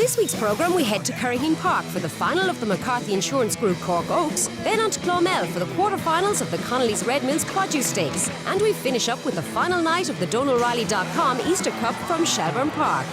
this week's programme, we head to Curraheen Park for the final of the McCarthy Insurance Group Cork Oaks, then on to Clonmel for the quarter-finals of the Connolly's Red Mills Produce Stakes, and we finish up with the final night of the DonO'Reilly.com Easter Cup from Shelbourne Park.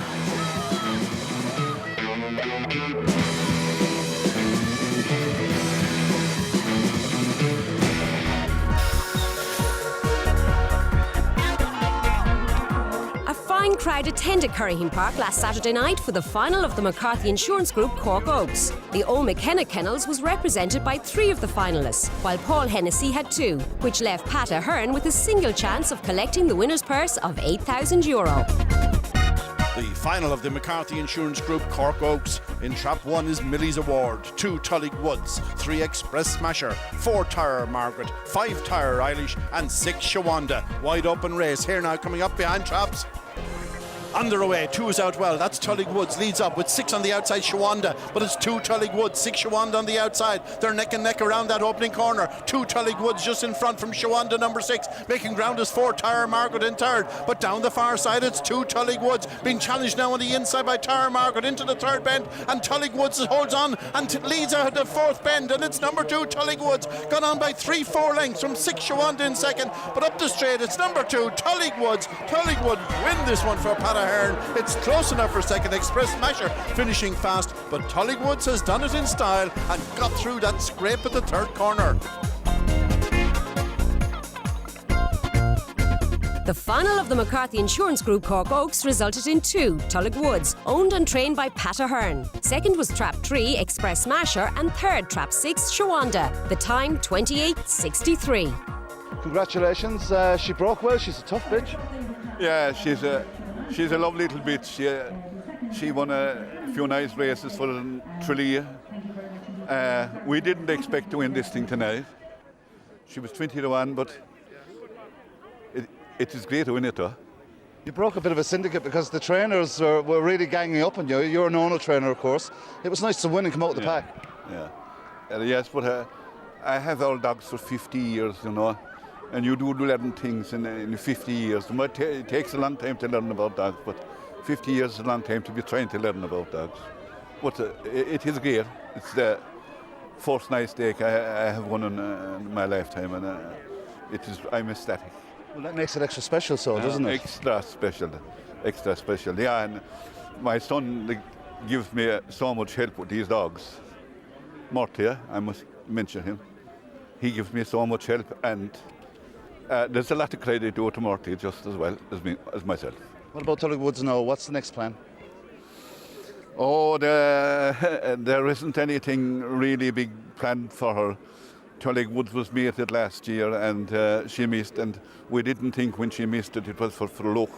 Crowd attended Curraheen Park last Saturday night for the final of the McCarthy Insurance Group Cork Oaks. The Old McKenna Kennels was represented by 3 of the finalists, while Paul Hennessy had 2, which left Pat Ahern with a single chance of collecting the winner's purse of €8,000. The final of the McCarthy Insurance Group Cork Oaks. In Trap 1 is Millie's Award, 2 Tullig Woods, 3 Express Smasher, 4 Tyre Margaret, 5 Tyre Eilish and 6 Shawanda. Wide open race here now, coming up behind Traps. Under away, 2 is out well. That's Tullig Woods, leads up with 6 on the outside, Shawanda. But it's 2 Tullig Woods, 6 Shawanda on the outside. They're neck and neck around that opening corner. 2 Tullig Woods just in front from Shawanda, number 6. Making ground is 4 Tyre Margaret in third. But down the far side, it's 2 Tullig Woods. Being challenged now on the inside by Tyre Margaret into the third bend. And Tullig Woods holds on and leads out the fourth bend. And it's number 2 Tullig Woods. Gone on by 3-4 lengths from 6 Shawanda in second. But up the straight, it's number 2 Tullig Woods. Tullig Woods win this one for Pat Ahern. It's close enough for second. Express Smasher finishing fast, but Tullig Woods has done it in style and got through that scrape at the third corner. The final of the McCarthy Insurance Group Cork Oaks resulted in 2 Tullig Woods, owned and trained by Pat Ahern. Second was Trap 3 Express Smasher and third Trap 6 Shawanda. The time 28:63. Congratulations, she broke well. She's a tough bitch. Yeah, she's a lovely little bitch. She won a few nice races for Tralee. We didn't expect to win this thing tonight. She was 20-1, but it is great to win it, though. You broke a bit of a syndicate because the trainers were really ganging up on you. You're an owner trainer, of course. It was nice to win and come out with the pack. Yeah. Yes, but I have our dogs for 50 years, you know. And you do learn things in 50 years. It takes a long time to learn about dogs, but 50 years is a long time to be trying to learn about dogs. But it is great. It's the first nice stake I have won in my lifetime, and I'm ecstatic. Well, that makes it extra special, doesn't it? Extra special. Yeah, and my son gives me so much help with these dogs. Marty, I must mention him. He gives me so much help, and there's a lot of credit due to Marty just as well as myself. What about Tullig Woods now? What's the next plan? Oh, there isn't anything really big planned for her. Tullig Woods was mated last year and she missed, and we didn't think when she missed it was for luck.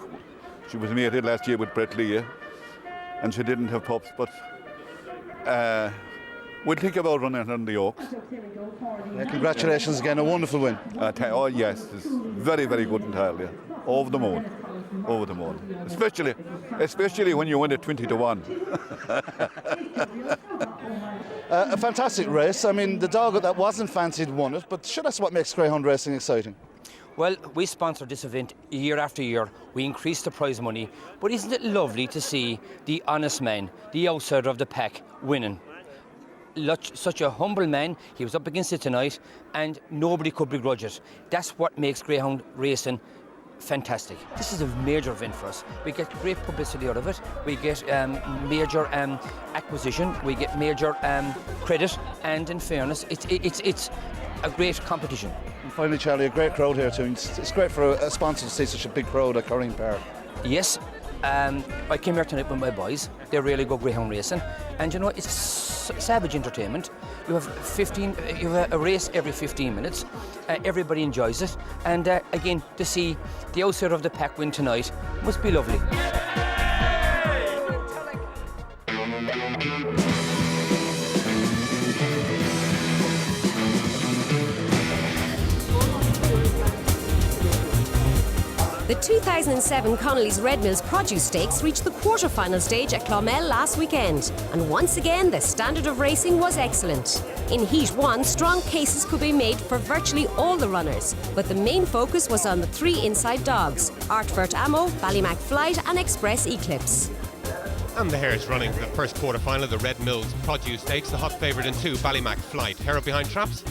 She was mated last year with Brett Lee and she didn't have pups, but we'll think about running on the Oaks. Yeah, congratulations again, a wonderful win. Oh yes, it's very, very good entirely. Over the moon. Especially when you win it 20-1. A fantastic race. I mean, the dog that wasn't fancied won it, but sure, that's what makes greyhound racing exciting. Well, we sponsor this event year after year. We increase the prize money. But isn't it lovely to see the honest man, the outsider of the pack, winning? Such a humble man. He was up against it tonight, and nobody could begrudge it. That's what makes greyhound racing fantastic. This is a major event for us. We get great publicity out of it. We get major acquisition. We get major credit, and in fairness, it's a great competition. And finally, Charlie, a great crowd here too. It's great for a sponsor to see such a big crowd at Curraheen Park. Yes. I came here tonight with my boys. They really go greyhound racing, and you know, it's savage entertainment. You have a race every 15 minutes. Everybody enjoys it, and again, to see the outsider of the pack win tonight must be lovely. The 2007 Connolly's Red Mills Produce Stakes reached the quarter-final stage at Clonmel last weekend, and once again the standard of racing was excellent. In Heat 1, strong cases could be made for virtually all the runners, but the main focus was on the 3 inside dogs, Artfurt Ammo, Ballymac Flight and Express Eclipse. And the hares running for the first quarter-final of the Red Mills Produce Stakes. The hot favourite in 2, Ballymac Flight. Hare up behind traps.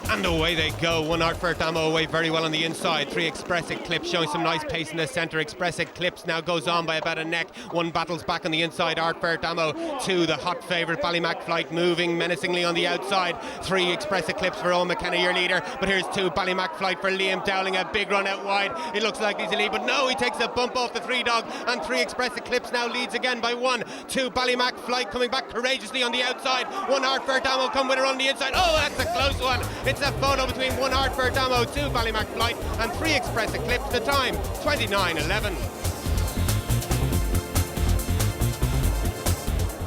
And away they go. 1 Artfort Damo away very well on the inside. 3 Express Eclipse showing some nice pace in the centre. Express Eclipse now goes on by about a neck. 1 battles back on the inside. Artfort Damo. 2 the hot favourite Ballymac Flight moving menacingly on the outside. 3 Express Eclipse for Owen McKenna, your leader. But here's 2 Ballymac Flight for Liam Dowling. A big run out wide. It looks like he's a lead, but no, he takes a bump off the 3 dog. And 3 Express Eclipse now leads again by 1. 2 Ballymac Flight coming back courageously on the outside. 1 Artfort Damo come with her on the inside. Oh, that's a close one. It's a photo between 1 Artfort Damo, 2 Ballymac Flight and 3 Express Eclipse. The time 29:11.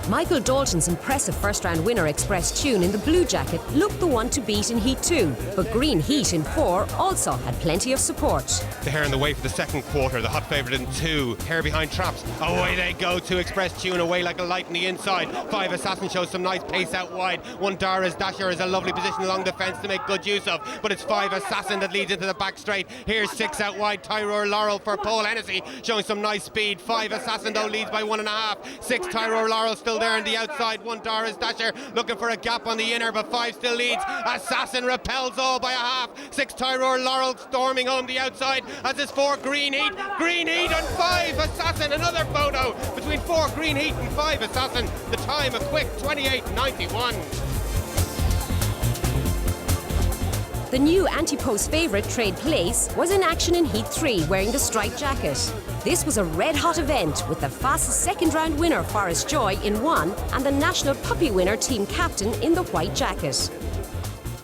Michael Dalton's impressive first-round winner Express Tune in the blue jacket looked the one to beat in Heat 2, but Green Heat in 4 also had plenty of support. The hare in the way for the second quarter, the hot favourite in 2, Hare behind traps. Away they go, 2 Express Tune away like a light in the inside. 5 Assassin shows some nice pace out wide. 1 Dara's Dasher is a lovely position along the fence to make good use of, but it's 5 Assassin that leads into the back straight. Here's 6 out wide, Tyrone Laurel for Paul Hennessy showing some nice speed. 5 Assassin though leads by 1.5. 6 Tyrone Laurel still there on the outside. 1 Doris Dasher looking for a gap on the inner, but 5 still leads. Assassin repels all by a half. 6 Tyrone Laurel storming home the outside as is 4 Green Heat and 5 Assassin. Another photo between 4 Green Heat and 5 Assassin. The time a quick 28:91. The new anti-post favourite Trade Place was in action in Heat 3 wearing the striped jacket. This was a red-hot event with the fastest second-round winner Forest Joy in 1 and the national puppy winner Team Captain in the white jacket.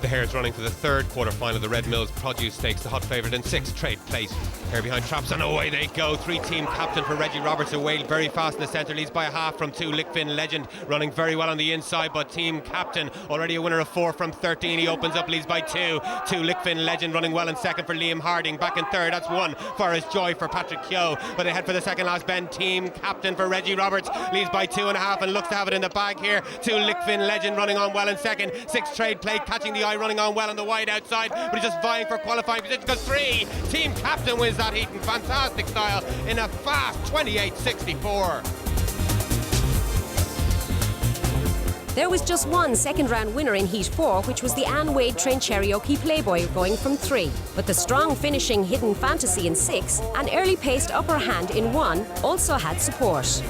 The hares running for the third quarter-final of the Red Mills Produce Stakes. The hot favourite in 6, Trade Place. Hare behind traps and away they go. 3 Team Captain for Reggie Roberts away very fast in the centre. Leads by a half from 2 Lickfin Legend running very well on the inside, but Team Captain already a winner of 4 from 13. He opens up, leads by 2. 2 Lickfin Legend running well in second for Liam Harding. Back in third, that's 1 Forest Joy for Patrick Keogh. But they head for the second last bend. Team Captain for Reggie Roberts leads by 2.5 and looks to have it in the bag here. 2 Lickfin Legend running on well in second. 6 Trade Play catching the eye, running on well on the wide outside, but he's just vying for qualifying position because 3 Team Captain wins that heat in fantastic style in a fast 28:64. There was just 1 second-round winner in Heat 4, which was the Anne Wade trained Cherokee Playboy going from 3. But the strong finishing Hidden Fantasy in 6 and early paced Upper Hand in 1 also had support.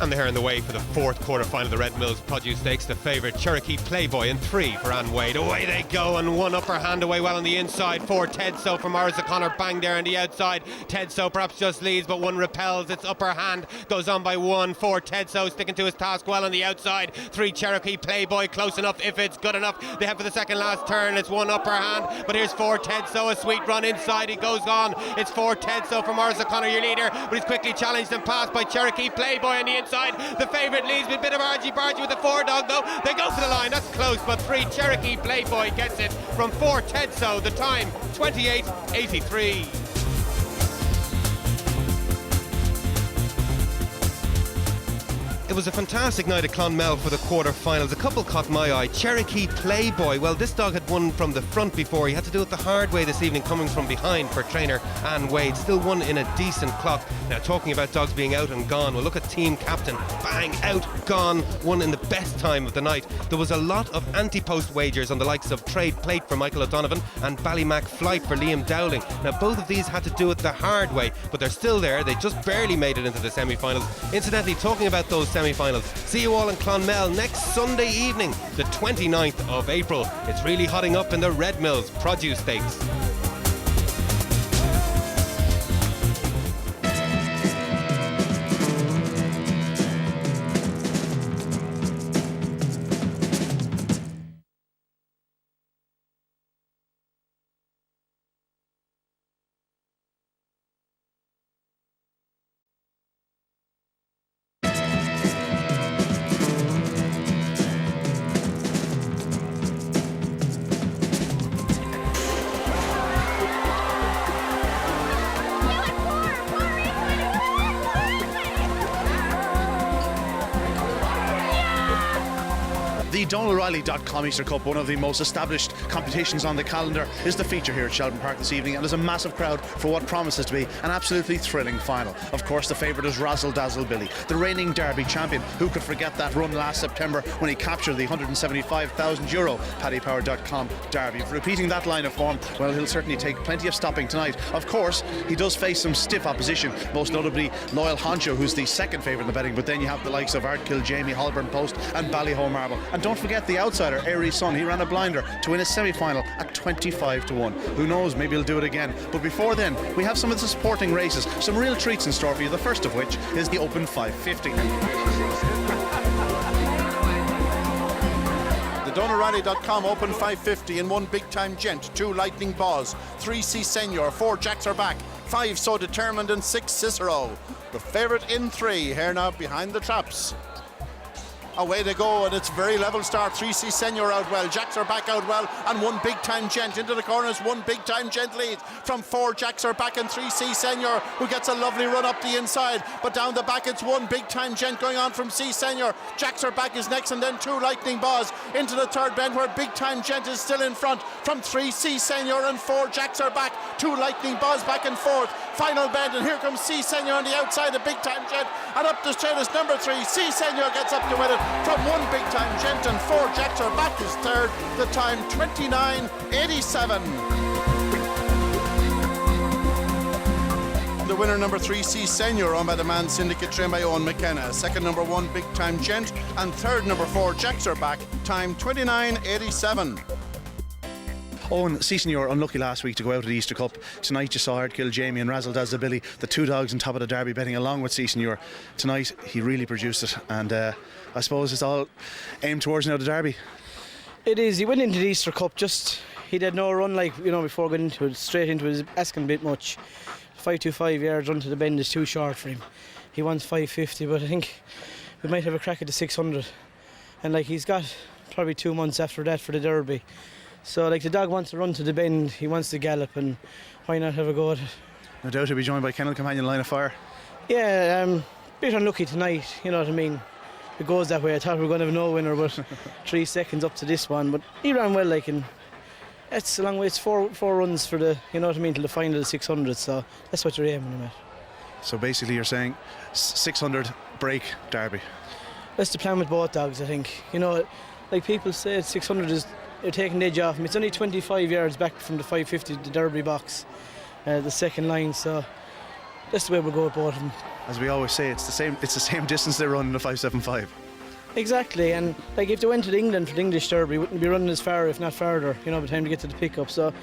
And the hare in the way for the fourth quarter-final of the Red Mills Produce Stakes. The favourite Cherokee Playboy in 3 for Anne Wade. Away they go, and 1 Upper Hand away well on the inside. 4 Ted So for Morris O'Connor, bang there on the outside. Ted So perhaps just leads, but 1 repels. It's Upper Hand, goes on by 1. 4 Ted So sticking to his task well on the outside. 3 Cherokee Playboy close enough if it's good enough. They head for the second last turn. It's 1 Upper Hand, but here's 4 Ted So, a sweet run inside. He goes on. It's 4 Ted So for Morris O'Connor, your leader, but he's quickly challenged and passed by Cherokee Playboy on the inside. The favourite leads with a bit of argy-bargy with the 4 dog though. They go for the line, that's close, but 3 Cherokee Playboy gets it from 4 Ted So. The time 28:83. It was a fantastic night at Clonmel for the quarter-finals. A couple caught my eye. Cherokee Playboy. Well, this dog had won from the front before. He had to do it the hard way this evening, coming from behind for trainer Anne Wade. Still won in a decent clock. Now, talking about dogs being out and gone, well, look at Team Captain. Bang, out, gone, won in the best time of the night. There was a lot of anti-post wagers on the likes of Trade Plate for Michael O'Donovan and Ballymac Flight for Liam Dowling. Now, both of these had to do it the hard way, but they're still there. They just barely made it into the semi-finals. Incidentally, talking about those semi-finals, see you all in Clonmel next Sunday evening, the 29th of April. It's really hotting up in the Red Mills Produce Stakes. DonaldRiley.com Easter Cup, one of the most established competitions on the calendar, is the feature here at Shelbourne Park this evening, and there's a massive crowd for what promises to be an absolutely thrilling final. Of course, the favourite is Razzle Dazzle Billy, the reigning Derby champion. Who could forget that run last September when he captured the €175,000 PaddyPower.com Derby? Repeating that line of form, well, he'll certainly take plenty of stopping tonight. Of course, he does face some stiff opposition, most notably Loyal Honcho, who's the second favourite in the betting, but then you have the likes of Ardkill Jamie, Holborn Post and Ballyho Marble. And don't forget the outsider, Airy Sun. He ran a blinder to win a semi-final at 25-1. Who knows, maybe he'll do it again. But before then, we have some of the supporting races, some real treats in store for you, the first of which is the Open 550. The DonaldRiley.com Open 550 in 1 Big Time Gent, 2 Lightning Balls, 3 C Senior, 4 Jacks Are Back, 5 So Determined and 6 Cicero. The favourite in 3, here now behind the traps. Away they go, and it's very level start. 3C Senior out well, Jacks Are Back out well, and 1 Big Time Gent into the corners. 1 Big Time Gent leads from 4 Jacks Are Back and 3C Senior, who gets a lovely run up the inside, but down the back it's 1 Big Time Gent going on from C Senior. Jacks Are Back is next, and then 2 Lightning Balls into the third bend, where Big Time Gent is still in front from 3C Senior and 4 Jacks Are Back. 2 Lightning Balls back and forth. Final bend, and here comes C Senior on the outside of Big Time Gent, and up the straight is number 3. C Senior gets up to win it from 1 Big Time Gent, and 4 Jacks Are Back is third. The time 29.87. The winner, number 3 C Senior, owned by the Man Syndicate, trained by Owen McKenna. Second, number 1 Big Time Gent, and third, number 4 Jacks Are Back. Time 29.87. Owen, season you were unlucky last week to go out of the Easter Cup. Tonight you saw Ardkill Jamie and Razzle Dazzle Billy, the 2 dogs on top of the Derby betting along with season you were. Tonight he really produced it, and I suppose it's all aimed towards now the Derby. It is. He went into the Easter Cup, just he did no run before going into it, straight into it, is asking a bit much. 525 yards run to the bend is too short for him. He wants 550, but I think we might have a crack at the 600, and he's got probably 2 months after that for the Derby. So the dog wants to run to the bend, he wants to gallop, and why not have a go at it? No doubt he'll be joined by Kennel Companion Line of Fire. Yeah, bit unlucky tonight, you know what I mean. It goes that way. I thought we were going to have no winner, but 3 seconds up to this one. But he ran well, and it's a long way. It's four runs for the, you know what I mean, till the final of the 600. So that's what you're aiming at. So basically, you're saying 600 break Derby. That's the plan with both dogs, I think. You know, people say 600 is they're taking the edge off him. It's only 25 yards back from the 550, the Derby box, the second line. So that's the way we'll go with both of them. As we always say, it's the same distance they run in the 575. Exactly, and if they went to England for the English Derby, wouldn't be running as far, if not farther, by the time to get to the pickup. So,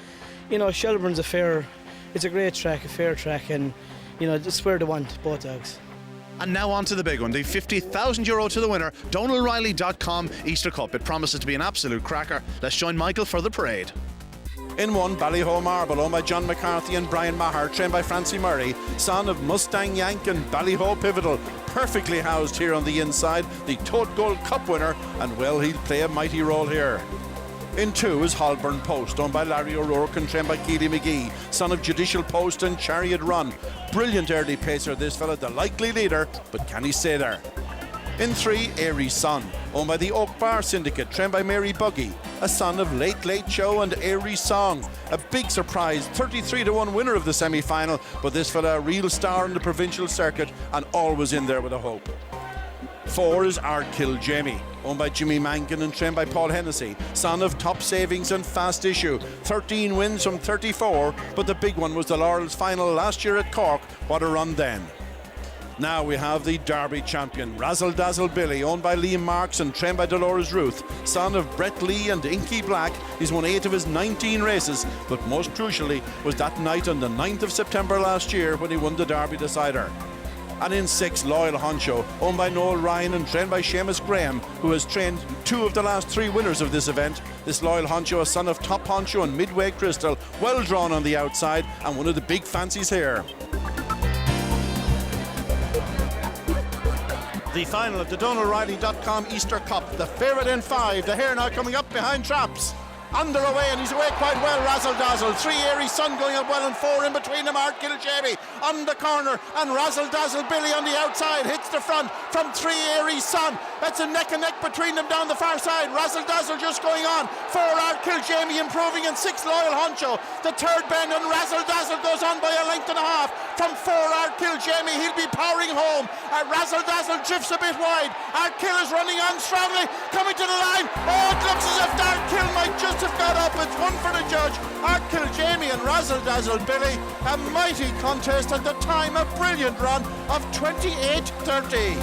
Shelbourne's it's a great track, a fair track, and it's where they want both dogs. And now on to the big one, the €50,000 to the winner, DonaldRiley.com Easter Cup. It promises to be an absolute cracker. Let's join Michael for the parade. In 1, Ballyho Marble, owned by John McCarthy and Brian Maher, trained by Francie Murray, son of Mustang Yank and Ballyho Pivotal, perfectly housed here on the inside, the Toad Gold Cup winner, and well, he'll play a mighty role here. In 2 is Holborn Post, owned by Larry O'Rourke and trained by Keely McGee, son of Judicial Post and Chariot Run. Brilliant early pacer, this fella, the likely leader, but can he stay there? In 3, Airy Sun, owned by the Oak Bar Syndicate, trained by Mary Buggy, a son of Late Late Show and Airy Song. A big surprise, 33-1 winner of the semi-final, but this fella a real star in the provincial circuit and always in there with a hope. 4 is Ardkill Jamie, owned by Jimmy Mankin and trained by Paul Hennessy, son of Top Savings and Fast Issue. 13 wins from 34, but the big one was the Laurels final last year at Cork. What a run then. Now we have the Derby champion, Razzle Dazzle Billy, owned by Liam Marks and trained by Dolores Ruth, son of Brett Lee and Inky Black. He's won 8 of his 19 races, but most crucially was that night on the 9th of September last year when he won the Derby decider. And in 6, Loyal Honcho, owned by Noel Ryan and trained by Seamus Graham, who has trained 2 of the last 3 winners of this event. This Loyal Honcho, a son of Top Honcho and Midway Crystal, well drawn on the outside and one of the big fancies here. The final of the DonaldRiley.com Easter Cup, the favourite in 5, the hare now coming up behind traps. Under away, and he's away quite well, Razzle Dazzle. 3 Airy Sun going up well, and 4 in between them. Art Killjamie on the corner, and Razzle Dazzle Billy on the outside hits the front from 3 Airy Sun. That's a neck and neck between them down the far side. Razzle Dazzle just going on. 4 Art Killjamie improving, and 6 Loyal Honcho. The third bend, and Razzle Dazzle goes on by a length and a half from 4 Art Killjamie. He'll be powering home. Razzle Dazzle drifts a bit wide. Art Kill is running on strongly, coming to the line. Oh, it looks as if Art Kill might just have got up. It's one for the judge. Art Killjamie and Razzle Dazzle Billy. A mighty contest, at the time a brilliant run of 28:30.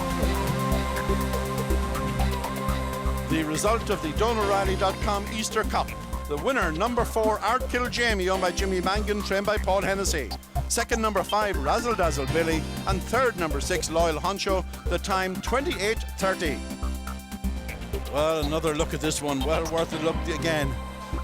The result of the DonO'Reilly.com Easter Cup. The winner, number 4, Art Killjamie, owned by Jimmy Mangan, trained by Paul Hennessy. Second, number 5, Razzle Dazzle Billy. And third, number 6, Loyal Honcho. The time, 28:30. Well, another look at this one. Well worth a look again.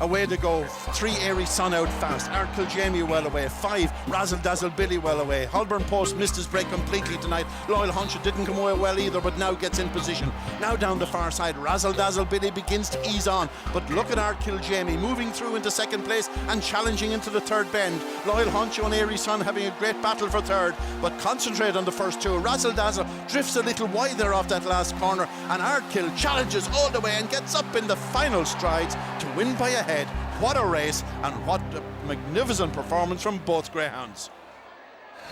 Away they go. 3 Airy Sun out fast. Art Killjamie well away. 5 Razzle Dazzle Billy well away. Holborn Post missed his break completely tonight. Loyal Honcho didn't come away well either, but now gets in position. Now down the far side, Razzle Dazzle Billy begins to ease on. But look at Art Killjamie moving through into second place and challenging into the third bend. Loyal Honcho and Airy Sun having a great battle for third, but concentrate on the first two. Razzle Dazzle drifts a little wider off that last corner, and Art Kill challenges all the way and gets up in the final strides to win by a head. What a race, and what a magnificent performance from both greyhounds.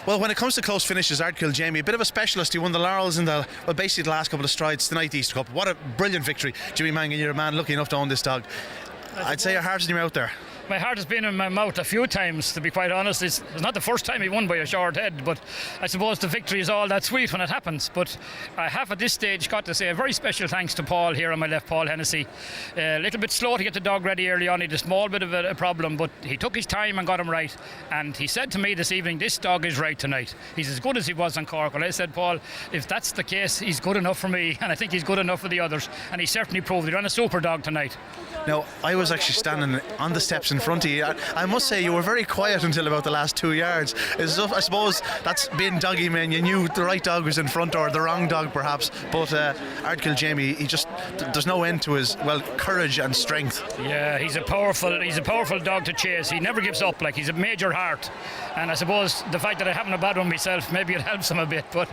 Well, when it comes to close finishes, Art Killjamie, a bit of a specialist. He won the laurels in basically the last couple of strides tonight, the Easter Cup. What a brilliant victory. Jimmy Mangan, you're a man lucky enough to own this dog. I'd say your heart's in your mouth there. My heart has been in my mouth a few times, to be quite honest. It's not the first time he won by a short head, but I suppose the victory is all that sweet when it happens. But I have at this stage got to say a very special thanks to Paul here on my left, Paul Hennessy. A little bit slow to get the dog ready early on. He had a small bit of a problem, but he took his time and got him right. And he said to me this evening, this dog is right tonight. He's as good as he was on Cork. Well, I said, Paul, if that's the case, he's good enough for me, and I think he's good enough for the others. And he certainly proved he ran a super dog tonight. Now, I was actually standing on the steps in front of you. I must say you were very quiet until about the last 2 yards. I suppose that's being doggy, man. You knew the right dog was in front, or the wrong dog perhaps. But Art Killjamie, there's no end to his courage and strength. Yeah, he's a powerful dog to chase. He never gives up. He's a major heart. And I suppose the fact that I haven't a bad one myself, maybe it helps him a bit. But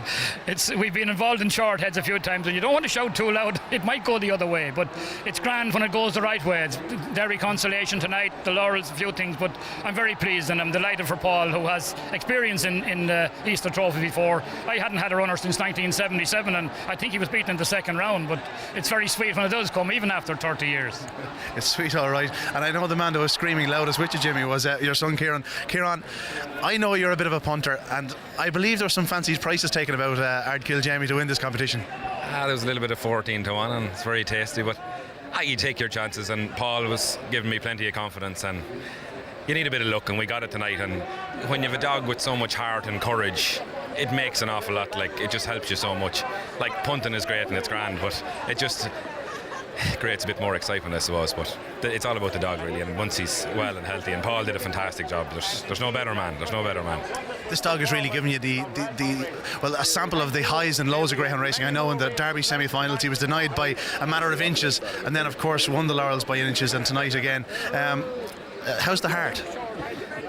we've been involved in short heads a few times, and you don't want to shout too loud. It might go the other way, but it's grand when it goes the right way. It's dairy consolation tonight, the laurels, a few things, but I'm very pleased, and I'm delighted for Paul, who has experience in the Easter Trophy before. I hadn't had a runner since 1977, and I think he was beaten in the second round, but it's very sweet when it does come, even after 30 years. It's sweet, all right. And I know the man that was screaming loudest with you, Jimmy, was your son Kieran. Kieran, I know you're a bit of a punter, and I believe there were some fancy prices taken about Art Killjamie to win this competition. There was a little bit of 14-1, and it's very tasty, but you take your chances, and Paul was giving me plenty of confidence, and you need a bit of luck, and we got it tonight. And when you have a dog with so much heart and courage, it makes an awful lot. It just helps you so much. Punting is great and it's grand, but it just creates a bit more excitement, I suppose. But it's all about the dog, really, and once he's well and healthy, and Paul did a fantastic job. There's no better man. There's no better man. This dog is really giving you a sample of the highs and lows of greyhound racing. I know in the Derby semi-finals he was denied by a matter of inches, and then of course won the laurels by inches, and tonight again. How's the heart?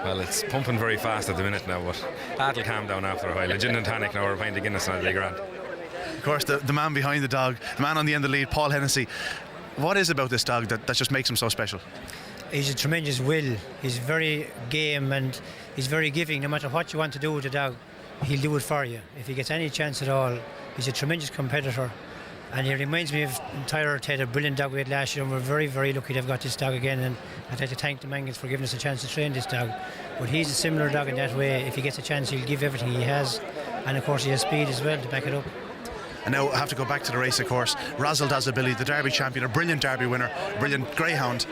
Well, it's pumping very fast at the minute now, but that'll calm down after a while. A gin and tonic now, or a pint of Guinness, and it'll be grand. Of course, the man behind the dog, the man on the end of the lead, Paul Hennessy. What is it about this dog that just makes him so special? He's a tremendous will. He's very game, and he's very giving. No matter what you want to do with the dog, he'll do it for you. If he gets any chance at all, he's a tremendous competitor. And he reminds me of Tyler Ted, a brilliant dog we had last year, and we're very, very lucky to have got this dog again. And I'd like to thank the Mangans for giving us a chance to train this dog. But he's a similar dog in that way. If he gets a chance, he'll give everything he has. And of course, he has speed as well to back it up. And now I have to go back to the race, of course. Razzle Dazzle Billy, the Derby champion, a brilliant Derby winner, brilliant greyhound.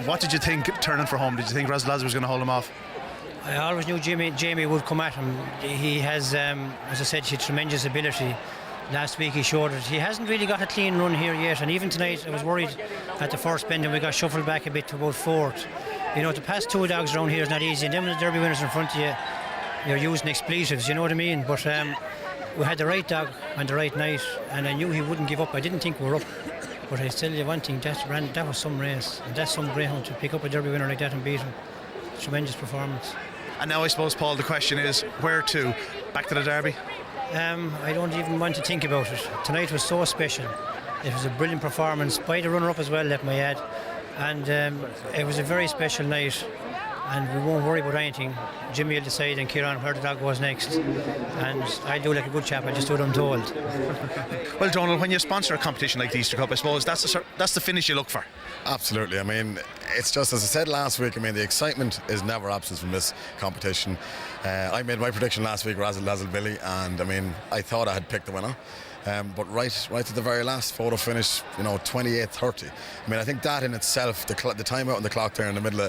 What did you think turning for home? Did you think Razzle Dazzle was going to hold him off? I always knew Jamie would come at him. He has, as I said, he had tremendous ability. Last week he showed it. He hasn't really got a clean run here yet, and even tonight I was worried at the first bend and we got shuffled back a bit to about fourth. You know, to pass two dogs around here is not easy, and then when the Derby winners in front of you, you're using expletives, you know what I mean? But we had the right dog on the right night, and I knew he wouldn't give up. I didn't think we were up. But I tell you one thing, that was some race, and that's some greyhound to pick up a Derby winner like that and beat him. Tremendous performance. And now I suppose, Paul, the question is, where to? Back to the Derby? I don't even want to think about it. Tonight was so special. It was a brilliant performance by the runner-up as well, let me add. And it was a very special night. And we won't worry about anything. Jimmy will decide and Kieran where the dog goes next. And I'll do like a good chap, I'll just do what I'm told. Well, Donald, when you sponsor a competition like the Easter Cup, I suppose that's the finish you look for. Absolutely. I mean, it's just, as I said last week, I mean, the excitement is never absent from this competition. I made my prediction last week, Razzle Dazzle Billy, and I mean, I thought I had picked the winner. But right to the very last photo finish, 28:30. I mean, I think that in itself, the time out on the clock there in the middle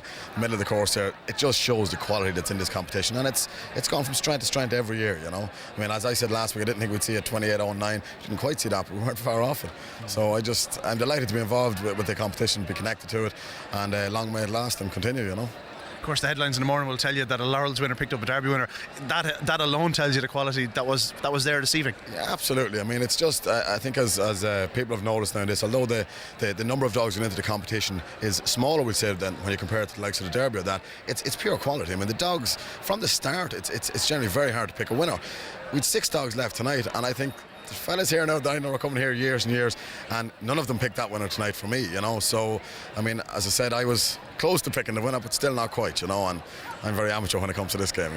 of the course there, it just shows the quality that's in this competition, and it's gone from strength to strength every year. I mean, as I said last week, I didn't think we'd see a 28:09. Didn't quite see that, but we weren't far off it. So I'm delighted to be involved with the competition, be connected to it, and long may it last and continue. Of course, the headlines in the morning will tell you that a Laurels winner picked up a Derby winner. That alone tells you the quality that was there this evening. Yeah, absolutely. I mean, it's just, I think as people have noticed now this, although the number of dogs going into the competition is smaller, we'll say, than when you compare it to the likes of the Derby or that, it's pure quality. I mean, the dogs from the start, it's generally very hard to pick a winner. We'd 6 dogs left tonight, and I think the fellas here now that I know are coming here years and years, and none of them picked that winner tonight for me, So, I mean, as I said, I was close to picking the winner, but still not quite, and I'm very amateur when it comes to this game,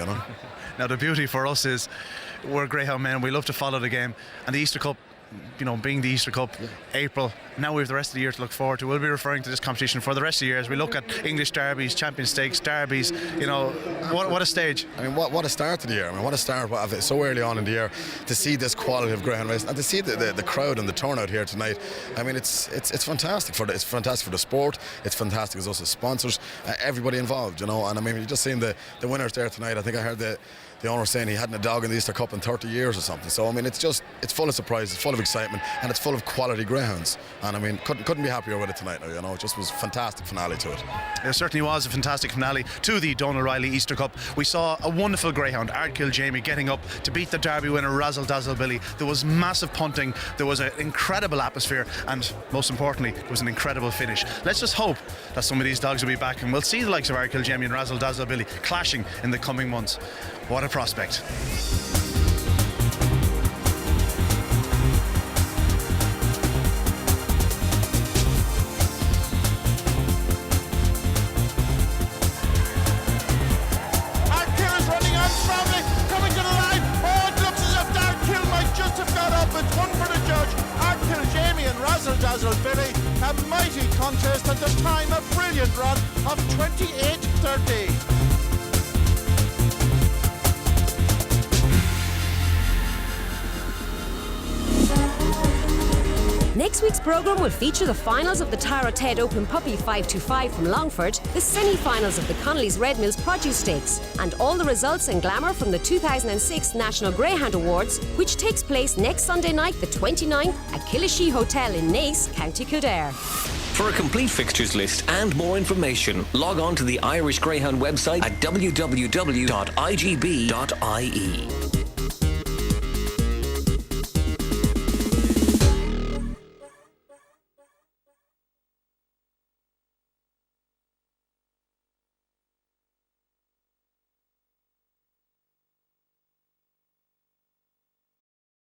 Now, the beauty for us is we're Greyhound men, we love to follow the game, and the Easter Cup, being the Easter Cup, April, now we have the rest of the year to look forward to. We'll be referring to this competition for the rest of the year as we look at English derbies, Champion Stakes, derbies. What a stage. I mean, what a start to the year. I mean, what a start so early on in the year to see this quality of greyhound racing and to see the crowd and the turnout here tonight. I mean, it's fantastic it's fantastic for the sport. It's fantastic as us as sponsors, everybody involved, And I mean, you just seen the winners there tonight. I think I heard the owner saying he hadn't a dog in the Easter Cup in 30 years or something. So I mean, it's full of surprises, full of excitement, and it's full of quality greyhounds. And I mean, couldn't be happier with it tonight. It just was a fantastic finale to it. It certainly was a fantastic finale to the Donald Riley Easter Cup. We saw a wonderful greyhound, Ardkill Jamie, getting up to beat the Derby winner Razzle Dazzle Billy. There was massive punting, there was an incredible atmosphere, and most importantly, there was an incredible finish. Let's just hope that some of these dogs will be back, and we'll see the likes of Ardkill Jamie and Razzle Dazzle Billy clashing in the coming months. What a prospect. Dazzle Billy, a mighty contest at the time, a brilliant run of 28:30. Next week's programme will feature the finals of the Tara Ted Open Puppy 525 from Longford, the semi-finals of the Connolly's Red Mills Produce Stakes, and all the results and glamour from the 2006 National Greyhound Awards, which takes place next Sunday night, the 29th, at Killashee Hotel in Naas, County Kildare. For a complete fixtures list and more information, log on to the Irish Greyhound website at www.igb.ie.